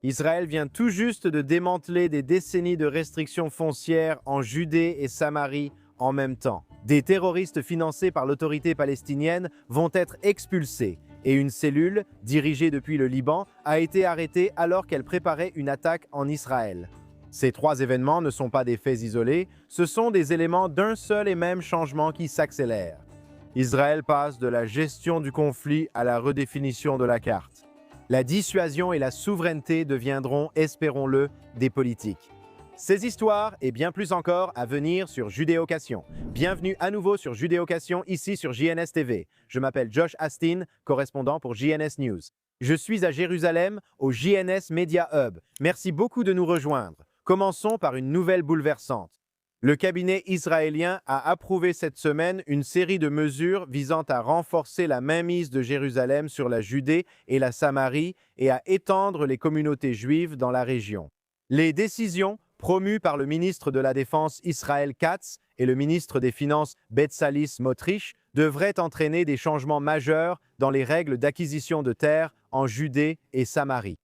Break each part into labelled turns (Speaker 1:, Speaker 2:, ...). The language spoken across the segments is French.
Speaker 1: Israël vient tout juste de démanteler des décennies de restrictions foncières en Judée et Samarie en même temps. Des terroristes financés par l'autorité palestinienne vont être expulsés et une cellule, dirigée depuis le Liban, a été arrêtée alors qu'elle préparait une attaque en Israël. Ces trois événements ne sont pas des faits isolés, ce sont des éléments d'un seul et même changement qui s'accélère. Israël passe de la gestion du conflit à la redéfinition de la carte. La dissuasion et la souveraineté deviendront, espérons-le, des politiques. Ces histoires et bien plus encore à venir sur Judéocation. Bienvenue à nouveau sur Judéocation, ici sur JNS TV. Je m'appelle Josh Astin, correspondant pour JNS News. Je suis à Jérusalem, au JNS Media Hub. Merci beaucoup de nous rejoindre. Commençons par une nouvelle bouleversante. Le cabinet israélien a approuvé cette semaine une série de mesures visant à renforcer la mainmise de Jérusalem sur la Judée et la Samarie et à étendre les communautés juives dans la région. Les décisions, promues par le ministre de la Défense Israël Katz et le ministre des Finances Bezalel Smotrich, devraient entraîner des changements majeurs dans les règles d'acquisition de terres en Judée et Samarie.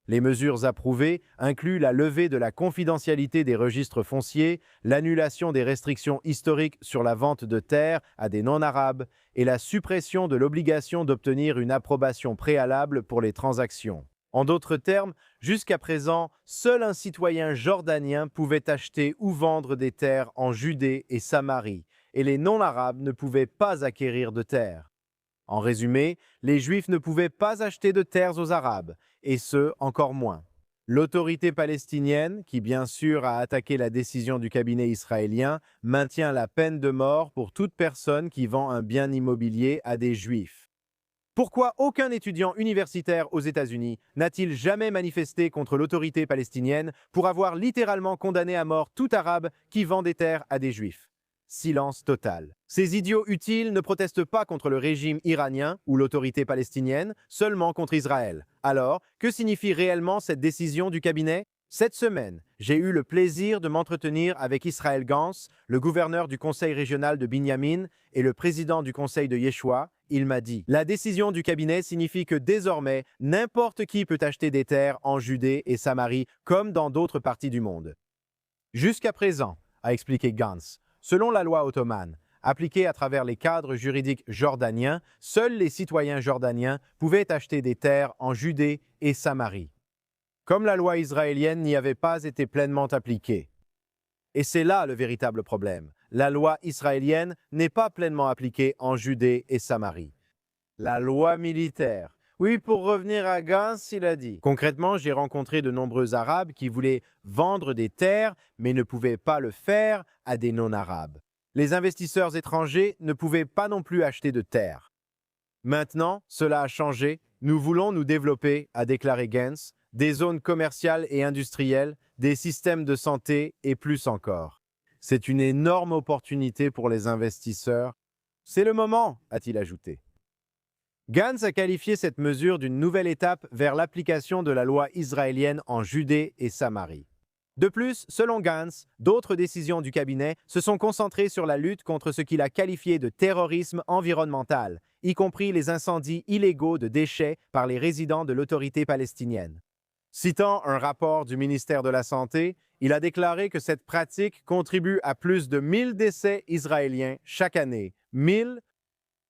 Speaker 1: Les mesures approuvées incluent la levée de la confidentialité des registres fonciers, l'annulation des restrictions historiques sur la vente de terres à des non-arabes et la suppression de l'obligation d'obtenir une approbation préalable pour les transactions. En d'autres termes, jusqu'à présent, seul un citoyen jordanien pouvait acheter ou vendre des terres en Judée et Samarie, et les non-arabes ne pouvaient pas acquérir de terres. En résumé, les Juifs ne pouvaient pas acheter de terres aux Arabes, et ce, encore moins. L'autorité palestinienne, qui bien sûr a attaqué la décision du cabinet israélien, maintient la peine de mort pour toute personne qui vend un bien immobilier à des Juifs. Pourquoi aucun étudiant universitaire aux États-Unis n'a-t-il jamais manifesté contre l'autorité palestinienne pour avoir littéralement condamné à mort tout Arabe qui vend des terres à des Juifs? Silence total. Ces idiots utiles ne protestent pas contre le régime iranien ou l'autorité palestinienne, seulement contre Israël. Alors, que signifie réellement cette décision du cabinet? Cette semaine, j'ai eu le plaisir de m'entretenir avec Israël Gantz, le gouverneur du conseil régional de Binyamin et le président du conseil de Yeshua. Il m'a dit: la décision du cabinet signifie que désormais, n'importe qui peut acheter des terres en Judée et Samarie comme dans d'autres parties du monde. Jusqu'à présent, a expliqué Gantz, selon la loi ottomane, appliquée à travers les cadres juridiques jordaniens, seuls les citoyens jordaniens pouvaient acheter des terres en Judée et Samarie. Comme la loi israélienne n'y avait pas été pleinement appliquée. Et c'est là le véritable problème. La loi israélienne n'est pas pleinement appliquée en Judée et Samarie. La loi militaire. Oui, pour revenir à Gantz, il a dit. Concrètement, j'ai rencontré de nombreux Arabes qui voulaient vendre des terres, mais ne pouvaient pas le faire à des non-Arabes. Les investisseurs étrangers ne pouvaient pas non plus acheter de terres. Maintenant, cela a changé. Nous voulons nous développer, a déclaré Gantz, des zones commerciales et industrielles, des systèmes de santé et plus encore. C'est une énorme opportunité pour les investisseurs. C'est le moment, a-t-il ajouté. Gantz a qualifié cette mesure d'une nouvelle étape vers l'application de la loi israélienne en Judée et Samarie. De plus, selon Gantz, d'autres décisions du cabinet se sont concentrées sur la lutte contre ce qu'il a qualifié de terrorisme environnemental, y compris les incendies illégaux de déchets par les résidents de l'autorité palestinienne. Citant un rapport du ministère de la Santé, il a déclaré que cette pratique contribue à plus de 1000 décès israéliens chaque année. 1000.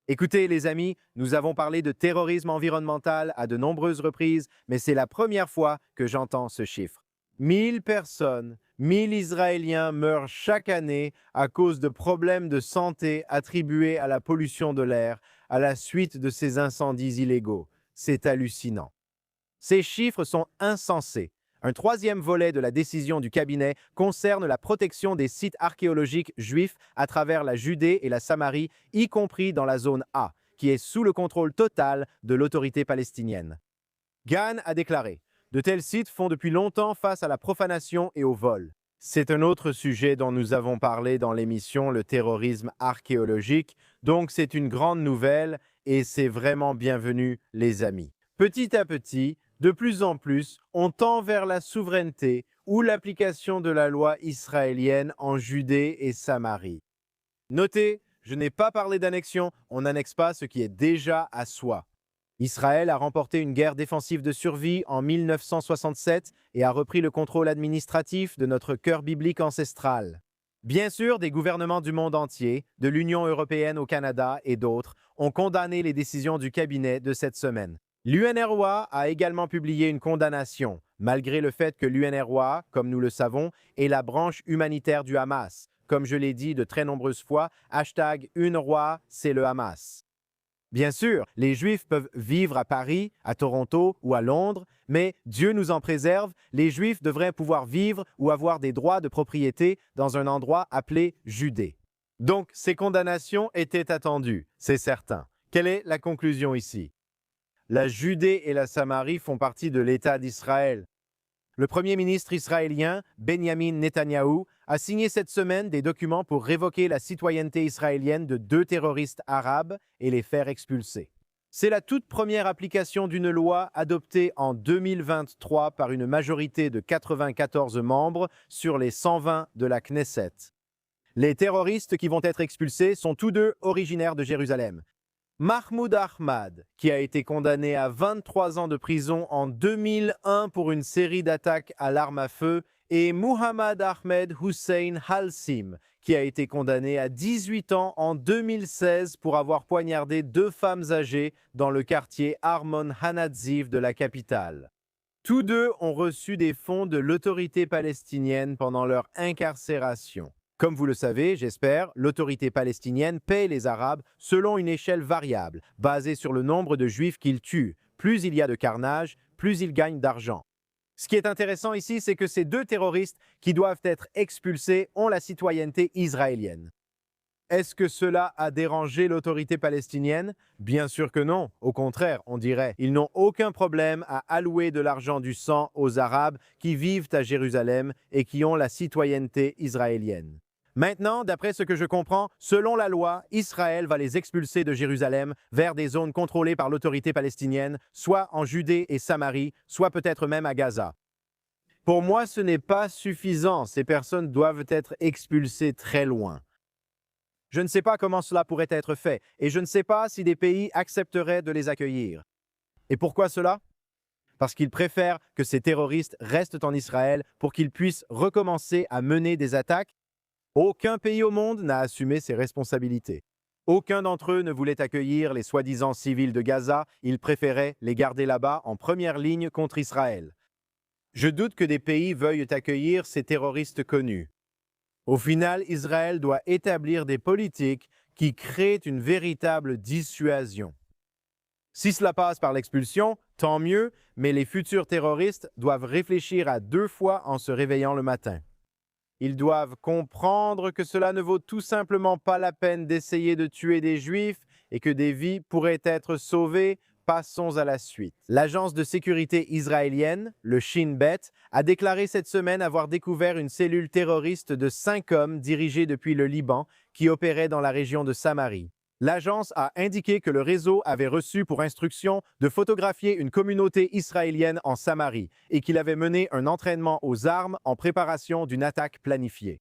Speaker 1: Écoutez les amis, nous avons parlé de terrorisme environnemental à de nombreuses reprises, mais c'est la première fois que j'entends ce chiffre. 1000 personnes, 1000 Israéliens meurent chaque année à cause de problèmes de santé attribués à la pollution de l'air à la suite de ces incendies illégaux. C'est hallucinant. Ces chiffres sont insensés. Un troisième volet de la décision du cabinet concerne la protection des sites archéologiques juifs à travers la Judée et la Samarie, y compris dans la zone A, qui est sous le contrôle total de l'autorité palestinienne. Gantz a déclaré: de tels sites font depuis longtemps face à la profanation et au vol. C'est un autre sujet dont nous avons parlé dans l'émission Le terrorisme archéologique, donc c'est une grande nouvelle et c'est vraiment bienvenu les amis. Petit à petit, de plus en plus, on tend vers la souveraineté ou l'application de la loi israélienne en Judée et Samarie. Notez, je n'ai pas parlé d'annexion, on n'annexe pas ce qui est déjà à soi. Israël a remporté une guerre défensive de survie en 1967 et a repris le contrôle administratif de notre cœur biblique ancestral. Bien sûr, des gouvernements du monde entier, de l'Union européenne au Canada et d'autres, ont condamné les décisions du cabinet de cette semaine. L'UNRWA a également publié une condamnation, malgré le fait que l'UNRWA, comme nous le savons, est la branche humanitaire du Hamas. Comme je l'ai dit de très nombreuses fois, #UNRWA, c'est le Hamas. Bien sûr, les Juifs peuvent vivre à Paris, à Toronto ou à Londres, mais Dieu nous en préserve, les Juifs devraient pouvoir vivre ou avoir des droits de propriété dans un endroit appelé Judée. Donc, ces condamnations étaient attendues, c'est certain. Quelle est la conclusion ici? La Judée et la Samarie font partie de l'État d'Israël. Le Premier ministre israélien, Benjamin Netanyahou, a signé cette semaine des documents pour révoquer la citoyenneté israélienne de 2 terroristes arabes et les faire expulser. C'est la toute première application d'une loi adoptée en 2023 par une majorité de 94 membres sur les 120 de la Knesset. Les terroristes qui vont être expulsés sont tous deux originaires de Jérusalem. Mahmoud Ahmad, qui a été condamné à 23 ans de prison en 2001 pour une série d'attaques à l'arme à feu, et Muhammad Ahmed Hussein Halsim, qui a été condamné à 18 ans en 2016 pour avoir poignardé 2 femmes âgées dans le quartier Armon Hanadziv de la capitale. Tous deux ont reçu des fonds de l'autorité palestinienne pendant leur incarcération. Comme vous le savez, j'espère, l'autorité palestinienne paie les Arabes selon une échelle variable, basée sur le nombre de Juifs qu'ils tuent. Plus il y a de carnage, plus ils gagnent d'argent. Ce qui est intéressant ici, c'est que ces 2 terroristes qui doivent être expulsés ont la citoyenneté israélienne. Est-ce que cela a dérangé l'autorité palestinienne? Bien sûr que non. Au contraire, on dirait. Ils n'ont aucun problème à allouer de l'argent du sang aux Arabes qui vivent à Jérusalem et qui ont la citoyenneté israélienne. Maintenant, d'après ce que je comprends, selon la loi, Israël va les expulser de Jérusalem vers des zones contrôlées par l'autorité palestinienne, soit en Judée et Samarie, soit peut-être même à Gaza. Pour moi, ce n'est pas suffisant. Ces personnes doivent être expulsées très loin. Je ne sais pas comment cela pourrait être fait, et je ne sais pas si des pays accepteraient de les accueillir. Et pourquoi cela? Parce qu'ils préfèrent que ces terroristes restent en Israël pour qu'ils puissent recommencer à mener des attaques. Aucun pays au monde n'a assumé ses responsabilités. Aucun d'entre eux ne voulait accueillir les soi-disant civils de Gaza, ils préféraient les garder là-bas en première ligne contre Israël. Je doute que des pays veuillent accueillir ces terroristes connus. Au final, Israël doit établir des politiques qui créent une véritable dissuasion. Si cela passe par l'expulsion, tant mieux, mais les futurs terroristes doivent réfléchir à 2 fois en se réveillant le matin. Ils doivent comprendre que cela ne vaut tout simplement pas la peine d'essayer de tuer des Juifs et que des vies pourraient être sauvées. Passons à la suite. L'agence de sécurité israélienne, le Shin Bet, a déclaré cette semaine avoir découvert une cellule terroriste de 5 hommes dirigée depuis le Liban qui opérait dans la région de Samarie. L'agence a indiqué que le réseau avait reçu pour instruction de photographier une communauté israélienne en Samarie et qu'il avait mené un entraînement aux armes en préparation d'une attaque planifiée.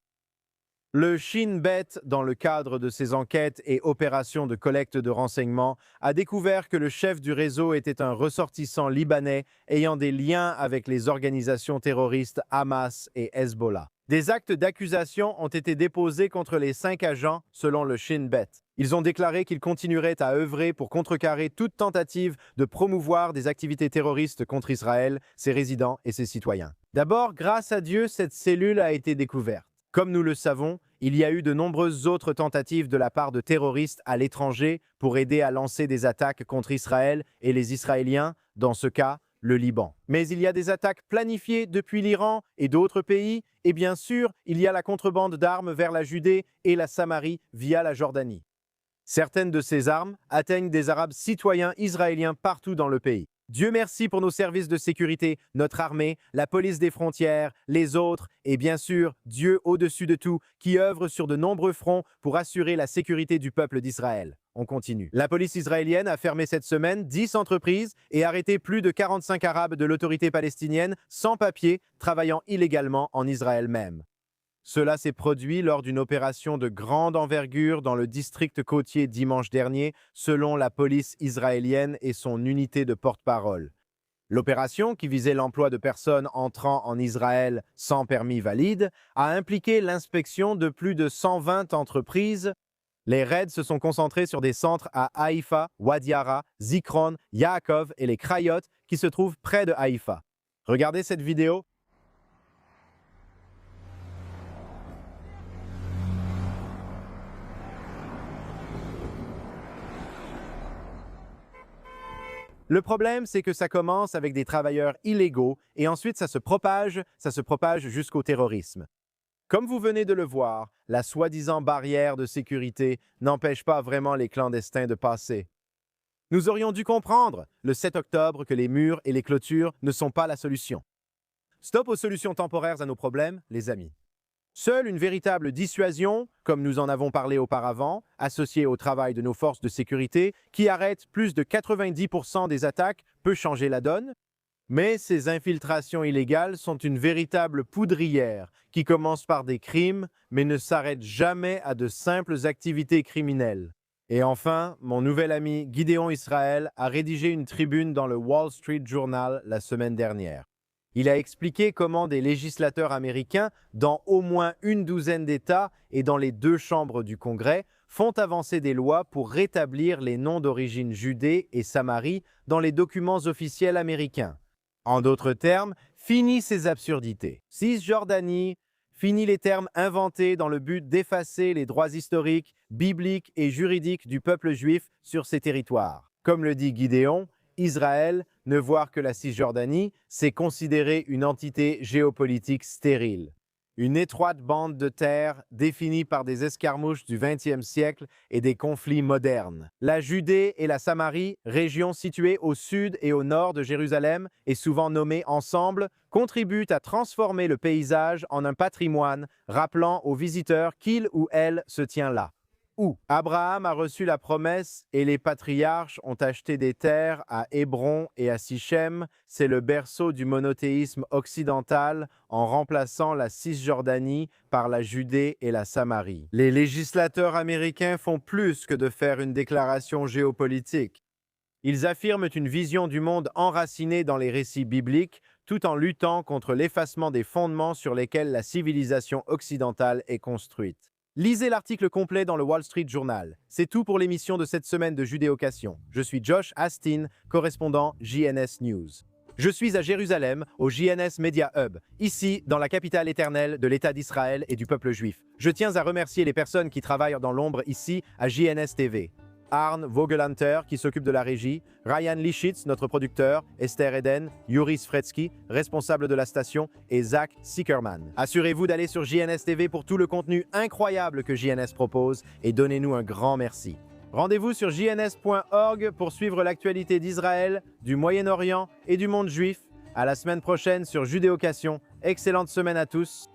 Speaker 1: Le Shin Bet, dans le cadre de ses enquêtes et opérations de collecte de renseignements, a découvert que le chef du réseau était un ressortissant libanais ayant des liens avec les organisations terroristes Hamas et Hezbollah. Des actes d'accusation ont été déposés contre les 5 agents, selon le Shin Bet. Ils ont déclaré qu'ils continueraient à œuvrer pour contrecarrer toute tentative de promouvoir des activités terroristes contre Israël, ses résidents et ses citoyens. D'abord, grâce à Dieu, cette cellule a été découverte. Comme nous le savons, il y a eu de nombreuses autres tentatives de la part de terroristes à l'étranger pour aider à lancer des attaques contre Israël et les Israéliens, dans ce cas, le Liban. Mais il y a des attaques planifiées depuis l'Iran et d'autres pays, et bien sûr, il y a la contrebande d'armes vers la Judée et la Samarie via la Jordanie. Certaines de ces armes atteignent des Arabes citoyens israéliens partout dans le pays. Dieu merci pour nos services de sécurité, notre armée, la police des frontières, les autres, et bien sûr, Dieu au-dessus de tout, qui œuvre sur de nombreux fronts pour assurer la sécurité du peuple d'Israël. On continue. La police israélienne a fermé cette semaine 10 entreprises et arrêté plus de 45 Arabes de l'autorité palestinienne sans papier, travaillant illégalement en Israël même. Cela s'est produit lors d'une opération de grande envergure dans le district côtier dimanche dernier, selon la police israélienne et son unité de porte-parole. L'opération, qui visait l'emploi de personnes entrant en Israël sans permis valide, a impliqué l'inspection de plus de 120 entreprises. Les raids se sont concentrés sur des centres à Haïfa, Wadi Ara, Zikron, Yaakov et les Krayot qui se trouvent près de Haïfa. Regardez cette vidéo. Le problème, c'est que ça commence avec des travailleurs illégaux et ensuite ça se propage jusqu'au terrorisme. Comme vous venez de le voir, la soi-disant barrière de sécurité n'empêche pas vraiment les clandestins de passer. Nous aurions dû comprendre, le 7 octobre, que les murs et les clôtures ne sont pas la solution. Stop aux solutions temporaires à nos problèmes, les amis. Seule une véritable dissuasion, comme nous en avons parlé auparavant, associée au travail de nos forces de sécurité, qui arrête plus de 90% des attaques, peut changer la donne. Mais ces infiltrations illégales sont une véritable poudrière qui commence par des crimes, mais ne s'arrête jamais à de simples activités criminelles. Et enfin, mon nouvel ami Gideon Israël a rédigé une tribune dans le Wall Street Journal la semaine dernière. Il a expliqué comment des législateurs américains, dans au moins une douzaine d'États et dans les 2 chambres du Congrès, font avancer des lois pour rétablir les noms d'origine Judée et Samarie dans les documents officiels américains. En d'autres termes, fini ces absurdités. Cisjordanie, fini les termes inventés dans le but d'effacer les droits historiques, bibliques et juridiques du peuple juif sur ces territoires. Comme le dit Gideon, Israël, ne voir que la Cisjordanie, c'est considérer une entité géopolitique stérile. Une étroite bande de terre définie par des escarmouches du XXe siècle et des conflits modernes. La Judée et la Samarie, régions situées au sud et au nord de Jérusalem et souvent nommées ensemble, contribuent à transformer le paysage en un patrimoine rappelant aux visiteurs qu'il ou elle se tient là. Où Abraham a reçu la promesse et les patriarches ont acheté des terres à Hébron et à Sichem, c'est le berceau du monothéisme occidental en remplaçant la Cisjordanie par la Judée et la Samarie. Les législateurs américains font plus que de faire une déclaration géopolitique. Ils affirment une vision du monde enracinée dans les récits bibliques, tout en luttant contre l'effacement des fondements sur lesquels la civilisation occidentale est construite. Lisez l'article complet dans le Wall Street Journal. C'est tout pour l'émission de cette semaine de Judéocation. Je suis Josh Astin, correspondant JNS News. Je suis à Jérusalem, au JNS Media Hub, ici, dans la capitale éternelle de l'État d'Israël et du peuple juif. Je tiens à remercier les personnes qui travaillent dans l'ombre ici, à JNS TV. Arne Vogelanter, qui s'occupe de la régie, Ryan Lischitz, notre producteur, Esther Eden, Yuris Fretsky, responsable de la station, et Zach Sickerman. Assurez-vous d'aller sur JNS TV pour tout le contenu incroyable que JNS propose et donnez-nous un grand merci. Rendez-vous sur jns.org pour suivre l'actualité d'Israël, du Moyen-Orient et du monde juif. À la semaine prochaine sur Judéocation. Excellente semaine à tous.